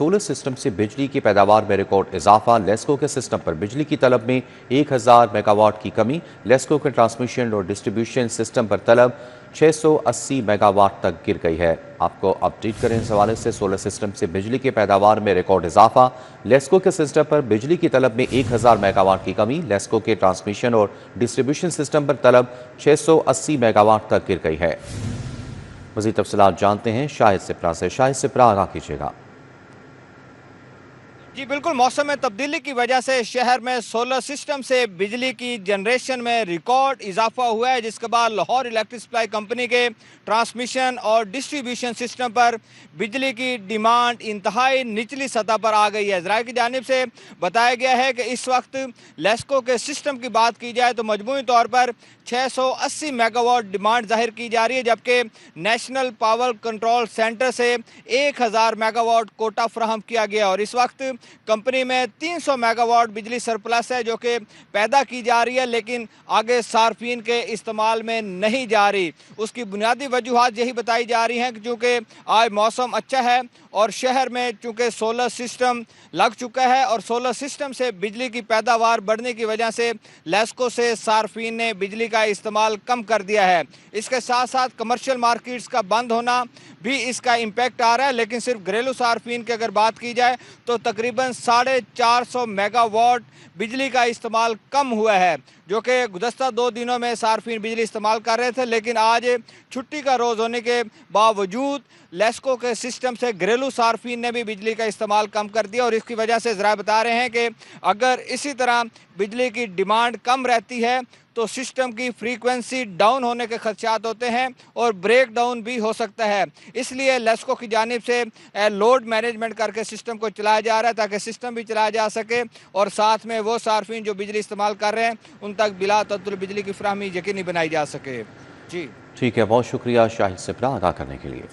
Solar system से बिजली की पैदावार में रिकॉर्ड इजाफा। लेस्को के सिस्टम पर बिजली की तलब में 1000 मेगावाट की कमी। लेस्को के ट्रांसमिशन और डिस्ट्रीब्यूशन सिस्टम पर तलब 680 मेगावाट तक गिर गई है। आपको अपडेट करें इस हवाले से। सोलर सिस्टम से बिजली की पैदावार में रिकॉर्ड इजाफा। लेस्को के सिस्टम पर बिजली की तलब में 1000 मेगावाट की कमी। लेस्को के ट्रांसमिशन और डिस्ट्रीब्यूशन सिस्टम पर तलब 680 मेगावाट तक गिर गई है। मज़ीद तफसीलात जानते हैं शाहिद सिप्रा से। शाहिद सिप्रा, आगाह कीजिएगा। जी बिल्कुल, मौसम में तब्दीली की वजह से शहर में सोलर सिस्टम से बिजली की जनरेशन में रिकॉर्ड इजाफा हुआ है, जिसके बाद लाहौर इलेक्ट्रिक सप्लाई कंपनी के ट्रांसमिशन और डिस्ट्रीब्यूशन सिस्टम पर बिजली की डिमांड इंतहाई निचली सतह पर आ गई है। ज़राए की जानिब से बताया गया है कि इस वक्त लेस्को के सिस्टम की बात की जाए तो मजमूई तौर पर 680 मेगावाट डिमांड जाहिर की जा रही है, जबकि नेशनल पावर कंट्रोल सेंटर से 1000 मेगावाट कोटा फराहम किया गया और इस वक्त कंपनी में 300 मेगावाट बिजली सरप्लस है जो कि पैदा की जा रही है, लेकिन आगे सार्फिन के इस्तेमाल में नहीं जा रही। उसकी बुनियादी वजूहात यही बताई जा रही हैं कि चूँकि आज मौसम अच्छा है और शहर में चूँकि सोलर सिस्टम लग चुका है और सोलर सिस्टम से बिजली की पैदावार बढ़ने की वजह से लेस्को से सार्फिन ने बिजली का इस्तेमाल कम कर दिया है। इसके साथ साथ कमर्शियल मार्केट्स का बंद होना भी इसका इम्पैक्ट आ रहा है, लेकिन सिर्फ घरेलू सार्फिन की अगर बात की जाए तो तकरीबन 450 मेगावाट बिजली का इस्तेमाल कम हुआ है, जो कि गुज़श्ता 2 दिनों में सार्फिन बिजली इस्तेमाल कर रहे थे, लेकिन आज छुट्टी का रोज़ होने के बावजूद लेस्को के सिस्टम से घरेलू सार्फिन ने भी बिजली का इस्तेमाल कम कर दिया और इसकी वजह से ज़रा बता रहे हैं कि अगर इसी तरह बिजली की डिमांड कम रहती है तो सिस्टम की फ्रीक्वेंसी डाउन होने के खदशात होते हैं और ब्रेक डाउन भी हो सकता है। इसलिए लेस्को की जानिब से लोड मैनेजमेंट करके सिस्टम को चलाया जा रहा है ताकि सिस्टम भी चलाया जा सके और साथ में वो सार्फिन जो बिजली इस्तेमाल कर रहे हैं उन तक बिला तअद्दुल बिजली की फराहमी यकीनी बनाई जा सके। जी ठीक है, बहुत शुक्रिया शाहिद सिप्रा आगाह करने के लिए।